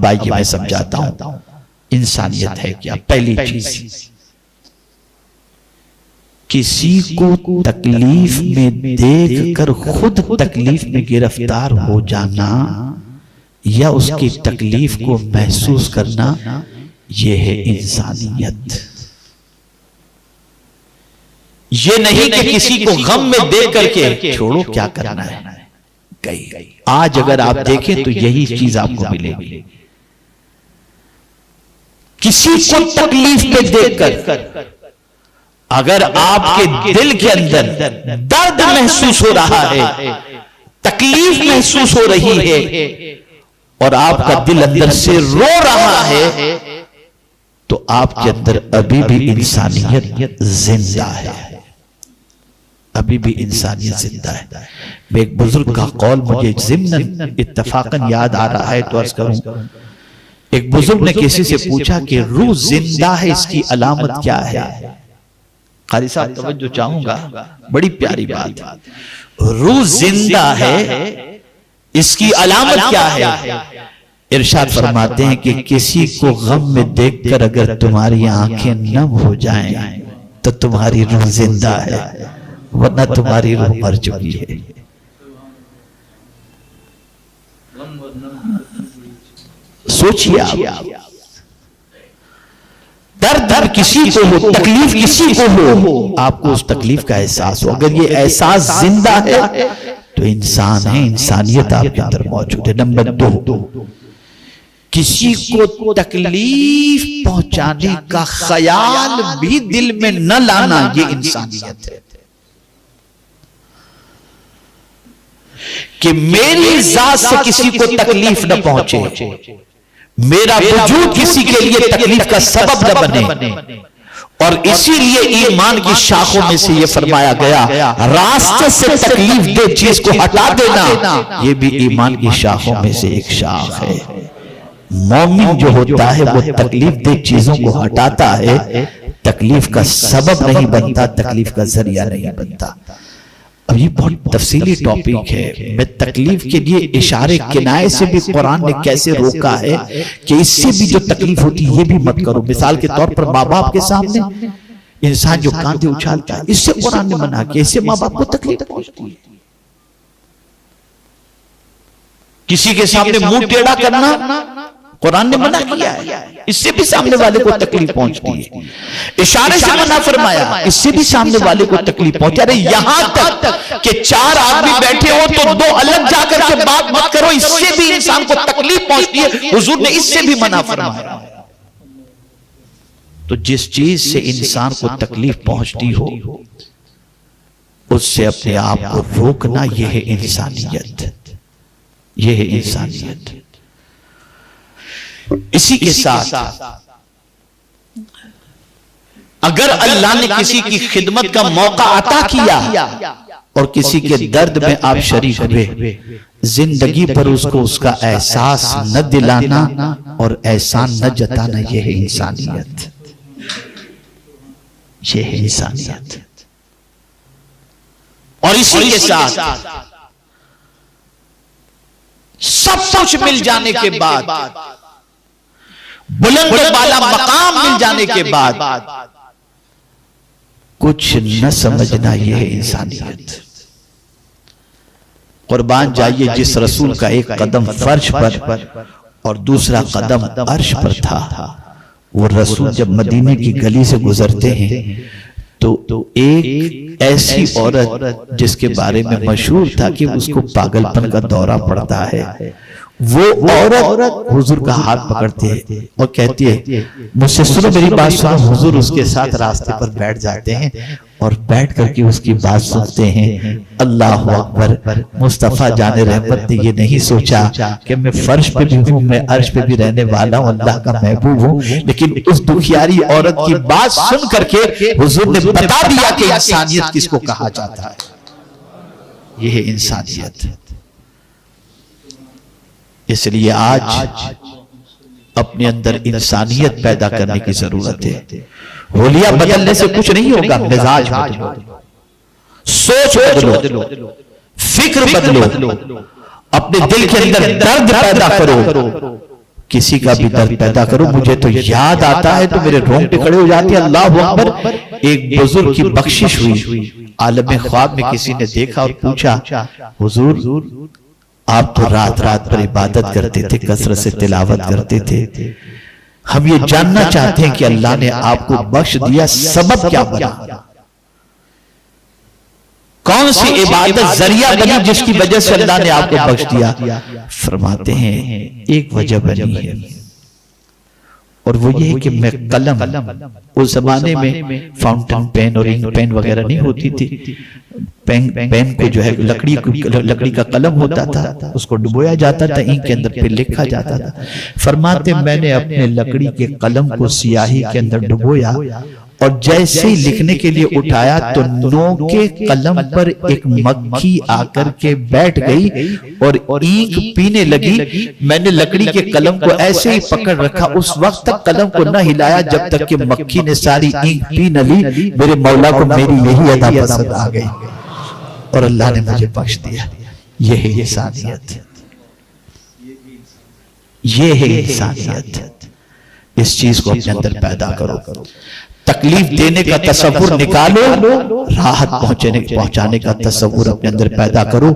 اب آئیے میں سمجھاتا ہوں انسانیت ہے کیا. پہلی چیز، کسی کو تکلیف میں دیکھ کر خود تکلیف میں گرفتار ہو جانا یا اس کی تکلیف کو محسوس کرنا، یہ ہے انسانیت. یہ نہیں کہ کسی کو غم میں دیکھ کر کے چھوڑو کیا کرنا ہے گئی. آج اگر آپ دیکھیں تو یہی چیز آپ کو ملے گی. کسی کو تکلیف میں دیکھ کر اگر آپ کے دل کے اندر درد محسوس ہو رہا ہے، تکلیف محسوس ہو رہی ہے اور آپ کا دل اندر سے رو رہا ہے، تو آپ کے اندر ابھی بھی انسانیت زندہ ہے. ابھی بھی انسانیت زندہ ہے. میں ایک بزرگ کا قول مجھے ضمن اتفاقاً یاد آ رہا ہے تو عرض کروں. ایک بزرگ نے کسی سے پوچھا کہ روح زندہ ہے، اس کی علامت کیا ہے؟ قاری صاحب توجہ چاہوں گا، بڑی پیاری بات. روح زندہ ہے، اس کی علامت کیا ہے؟ ارشاد فرماتے ہیں کہ کسی کو غم میں دیکھ کر اگر تمہاری آنکھیں نم ہو جائیں تو تمہاری روح زندہ ہے، ورنہ تمہاری روح مر چکی ہے. سوچیے آپ، درد کسی کو ہو، تکلیف کسی کو ہو، آپ کو اس تکلیف کا احساس ہو. اگر یہ احساس زندہ ہے تو انسان ہے، انسانیت آپ کے اندر موجود ہے. نمبر 2، کسی کو تکلیف پہنچانے کا خیال بھی دل میں نہ لانا، یہ انسانیت ہے. کہ میری ذات سے کسی کو تکلیف نہ پہنچے، میرا وجود کسی کے لیے تکلیف کا سبب نہ بنے. اور اسی لیے ایمان کی شاخوں میں سے یہ فرمایا گیا، راستے سے تکلیف دے چیز کو ہٹا دینا، یہ بھی ایمان کی شاخوں میں سے ایک شاخ ہے. مومن جو ہوتا ہے وہ تکلیف دے چیزوں کو ہٹاتا ہے، تکلیف کا سبب نہیں بنتا، تکلیف کا ذریعہ نہیں بنتا. اب یہ بہت تفصیلی ٹاپک ہے. میں تکلیف کے لیے اشارے کنائے سے بھی قرآن نے کیسے روکا ہے کہ اس سے بھی جو تکلیف ہوتی ہے یہ بھی مت کرو. مثال کے طور پر ماں باپ کے سامنے انسان جو کاندھے اچھالتا ہے، اس سے قرآن نے منع کیا، اس سے ماں باپ کو تکلیف پہنچتی ہے. کسی کے سامنے منہ ٹیڑھا کرنا قرآن نے منع کیا ہے، اس سے بھی سامنے والے کو تکلیف پہنچتی ہے. اشارے سے منع فرمایا، اس سے بھی سامنے والے کو تکلیف پہنچتی ہے. ارے یہاں تک کہ 4 آدمی بیٹھے ہو تو 2 الگ جا کر کے بات مت کرو، اس سے بھی انسان کو تکلیف پہنچتی ہے. حضور نے اس سے بھی منع فرمایا. تو جس چیز سے انسان کو تکلیف پہنچتی ہو اس سے اپنے آپ کو روکنا، یہ ہے انسانیت، یہ ہے انسانیت. اسی کے ساتھ اگر اللہ نے کسی کی خدمت کا موقع عطا کیا اور کسی کے درد میں آپ شریک ہوئے، زندگی پر اس کو اس کا احساس نہ دلانا اور احسان نہ جتانا، یہ ہے انسانیت، یہ ہے انسانیت. اور اسی کے ساتھ سب کچھ مل جانے کے بعد، بلند و بالا مقام مل جانے کے بعد کچھ نہ سمجھنا، یہ ہے انسانیت. قربان جائیے، جس رسول کا ایک قدم فرش پر اور دوسرا قدم عرش پر تھا، وہ رسول جب مدینے کی گلی سے گزرتے ہیں تو ایک ایسی عورت جس کے بارے میں مشہور تھا کہ اس کو پاگل پن کا دورہ پڑتا ہے، وہ عورت حضور کا ہاتھ پکڑتی ہے اور کہتی ہے مجھ سے سنو میری بات سنو. حضور اس کے ساتھ راستے پر بیٹھ جاتے ہیں اور بیٹھ کر کے اس کی بات سنتے ہیں. اللہ اکبر. مصطفیٰ جان رحمت نے یہ نہیں سوچا کہ میں فرش پہ بھی ہوں، میں عرش پہ بھی رہنے والا ہوں، اللہ کا محبوب ہوں، لیکن اس دکھیاری عورت کی بات سن کر کے حضور نے بتا دیا کہ انسانیت کس کو کہا جاتا ہے. یہ ہے انسانیت. اس لیے آج اپنے اندر انسانیت پیدا کرنے کی ضرورت ہے. حلیہ بدلنے سے کچھ نہیں ہوگا، مزاج بدلو، سوچ بدلو، فکر بدلو، اپنے دل کے اندر درد پیدا کرو، کسی کا بھی درد پیدا کرو. مجھے تو یاد آتا ہے تو میرے رونگٹے کھڑے ہو جاتے ہیں. اللہ اکبر. ایک بزرگ کی بخشش ہوئی. عالم خواب میں کسی نے دیکھا اور پوچھا حضور آپ تو رات رات پر عبادت کرتے تھے, کثرت سے تلاوت کرتے تھے, ہم یہ جاننا چاہتے ہیں کہ اللہ نے آپ کو بخش دیا, سبب کیا بنا, کون سی عبادت ذریعہ بنی جس کی وجہ سے اللہ نے آپ کو بخش دیا؟ فرماتے ہیں ایک وجہ بنی ہے اور وہ یہ ہے کہ میں قلم, اس زمانے میں فاؤنٹن پین اور انک پین وغیرہ نہیں ہوتی تھی, پین کو جو ہے لکڑی کا قلم ہوتا تھا, اس کو ڈبویا جاتا تھا, انک کے اندر پھر لکھا جاتا تھا. فرماتے میں نے اپنے لکڑی کے قلم کو سیاہی کے اندر ڈبویا اور جیسے ہی لکھنے کے لیے اٹھایا تو نو کے قلم پر ایک مکھی آ کر کے بیٹھ گئی اور اینک پینے لگی. میں نے لکڑی کے قلم کو ایسے ہی پکڑ رکھا, اس وقت تک قلم کو نہ ہلایا جب تک کہ مکھی نے ساری اینک پی نہ لی. میرے مولا کو میری یہی ادا پسند آ گئی اور اللہ نے مجھے بخش دیا. یہ ہے انسانیت, یہ ہے انسانیت. اس چیز کو اپنے اندر پیدا کرو. تکلیف دینے کا تصور نکالو, راحت پہنچانے کا تصور اپنے اندر پیدا کرو.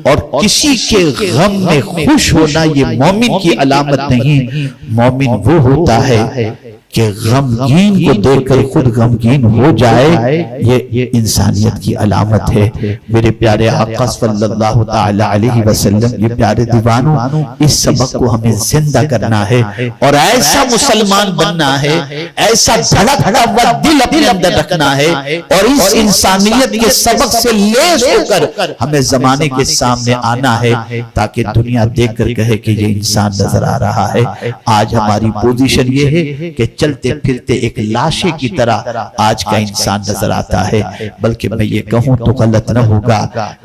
اور کسی کے غم میں خوش ہونا یہ مومن کی علامت نہیں. مومن وہ ہوتا ہے کہ غمگین کو دیکھ کر خود غمگین ہو جائے, یہ انسانیت کی علامت ہے. میرے پیارے آقا صلی اللہ تعالی علیہ وسلم, یہ پیارے دیوانوں, اس سبق کو ہمیں زندہ کرنا ہے اور ایسا مسلمان بننا ہے, ایسا دھڑکتا ہوا دل اپنے اندر رکھنا ہے اور اس انسانیت کے سبق سے لیس ہو کر ہمیں زمانے کے سامنے آنا ہے تاکہ دنیا دیکھ کر کہے کہ یہ انسان نظر آ رہا ہے. آج ہماری پوزیشن یہ ہے کہ چلتے پھرتے ایک لاشے کی طرح آج کا انسان نظر آتا ہے. بلکہ میں یہ کہوں تو غلط نہ ہوگا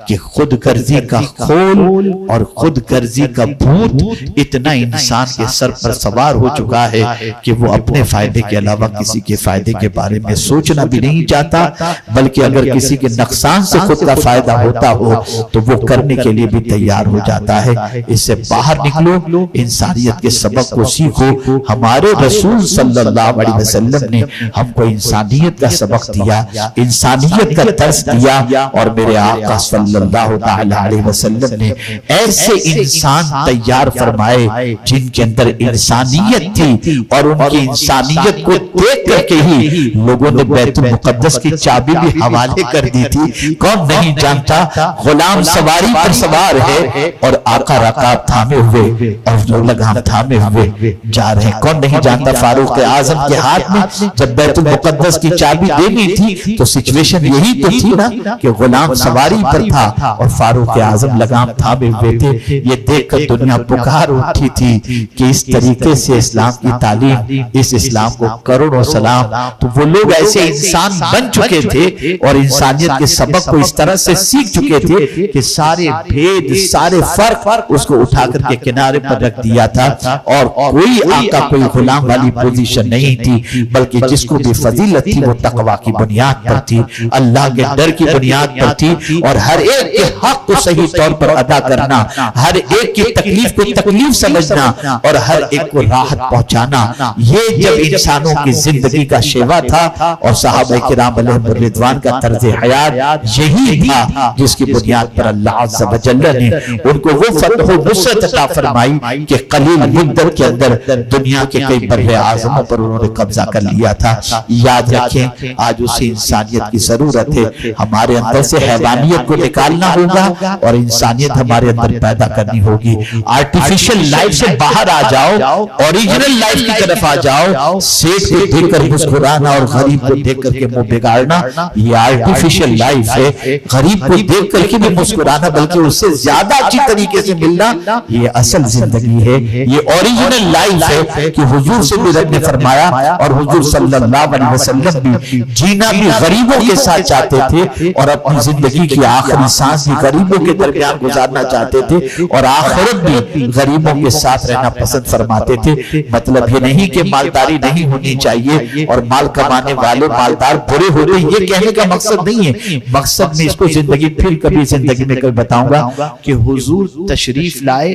کہ خود غرضی کا خول اور خود غرضی کا بھوت اتنا انسان کے سر پر سوار ہو چکا ہے کہ وہ اپنے فائدے کے علاوہ کسی کے فائدے کے بارے میں سوچنا بھی نہیں چاہتا, بلکہ اگر کسی کے نقصان سے خود کا فائدہ ہوتا ہو تو وہ کرنے کے لیے بھی تیار ہو جاتا ہے. اس سے باہر نکلو, انسانیت کے سبق کو سیکھو. ہمارے رسول صلی اللہ علیہ وسلم نے ہم کو انسانیت کا سبق دیا, انسانیت کا درس دیا, اور میرے آقا صلی اللہ تعالی علیہ وسلم نے ایسے انسان تیار فرمائے جن کے اندر انسانیت تھی, اور ان کی انسانیت کو دیکھ کر کے ہی لوگوں نے بیت المقدس کی چابی بھی حوالے کر دی تھی. کون نہیں جانتا غلام سواری پر سوار ہے اور آقا رکاب تھامے ہوئے اور لگام تھامے ہوئے جا رہے ہیں. کون نہیں جانتا فاروق اعظم کے ہاتھ میں جب بیت المقدس کی چابی دینی تھی تو سچویشن یہی تو تھی نا کہ غلام سواری پر تھا اور فاروق اعظم لگام تھامے ہوئے تھے. یہ دیکھ کر دنیا پکار اٹھی تھی کہ اس طریقے سے اسلام کی تعلیم, اس اسلام کو کروڑوں سلام. تو وہ لوگ ایسے انسان بن چکے تھے اور انسانیت کے سبق کو اس طرح سے سیکھ چکے تھے کہ سارے بھید, سارے فرق اس کو اٹھا کر کے کنارے پر رکھ دیا تھا. اور کوئی آقا کوئی غلام والی پوزیشن نہیں تھی, بلکہ جس کو بھی فضیلت تھی وہ تقوی کی بنیاد پر تھی, اللہ کے ڈر کی بنیاد پر تھی, اور ہر ایک کے حق کو صحیح طور پر ادا کرنا, ہر ایک کی تکلیف کو تکلیف سمجھنا اور ہر ایک کو راحت پہنچانا. یہ جب انسانوں کی زندگی کا شیوا تھا اور صحابہ کرام علیہم الرضوان کا طرز حیات یہی تھا جس کی بنیاد پر اللہ عز و جل نے ان کو وہ فتح و نصرت عطا فرمائی کہ قلیل مدت کے اندر دنیا کے کئی بر اعظموں پر انہوں نے قبضہ کر لیا تھا. یاد رکھیں آج اسی انسانیت کی ضرورت ہے. ہمارے اندر سے حیوانیت کو نکالنا ہوگا اور انسانیت ہمارے اندر پیدا کرنی ہوگی. آرٹیفیشل لائف سے باہر آ جاؤ, اوریجنل لائف کی طرف آ جاؤ. سیٹ کو دیکھ کر مسکرانا اور غریب کو دیکھ کر کے منہ بگاڑنا یہ آرٹیفیشل لائف ہے. غریب کو دیکھ کر کے بھی مسکرانا بلکہ اس سے زیادہ اچھی طریقے سے ملنا یہ اصل زندگی ہے, یہ اوریجنل لائف ہے کہ حضور سے بھی رب نے فرمایا, اور حضور صلی اللہ علیہ وسلم بھی جینا بھی غریبوں کے ساتھ چاہتے تھے اور اپنی زندگی کی آخری سانس بھی غریبوں کے درمیان گزارنا چاہتے تھے, اور آخرت بھی غریبوں کے ساتھ رہنا پسند فرماتے تھے. مطلب یہ نہیں کہ مالداری نہیں ہونی چاہیے اور مال کمانے والے مالدار برے ہوتے, یہ کہنے کا مقصد نہیں ہے. مقصد میں اس کو زندگی پھر کبھی زندگی میں کبھی بتاؤں گا کہ حضور تشریف لائے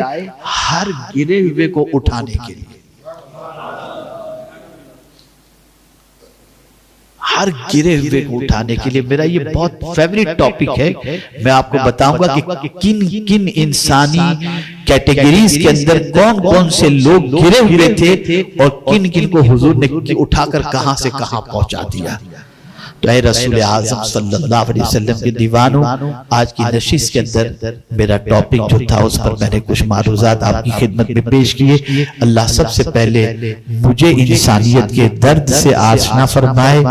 ہر گرے ہوئے کو اٹھانے کے لیے. ہر گرے ہوئے کو اٹھانے کے لیے. میرا یہ بہت فیوریٹ ٹاپک ہے. میں آپ کو بتاؤں گا کہ کن کن انسانی کیٹیگریز کے اندر کون کون سے لوگ گرے ہوئے تھے اور کن کن کو حضور نے اٹھا کر کہاں سے کہاں پہنچا دیا. تو اے رسول اعظم صلی اللہ علیہ وسلم کے دیوانوں، آج کی نشست کے اندر میرا ٹاپک جو تھا اس پر میں نے کچھ معروضات آپ کی خدمت میں پیش کیے. اللہ سب سے پہلے مجھے انسانیت کے درد سے آشنا فرمائے.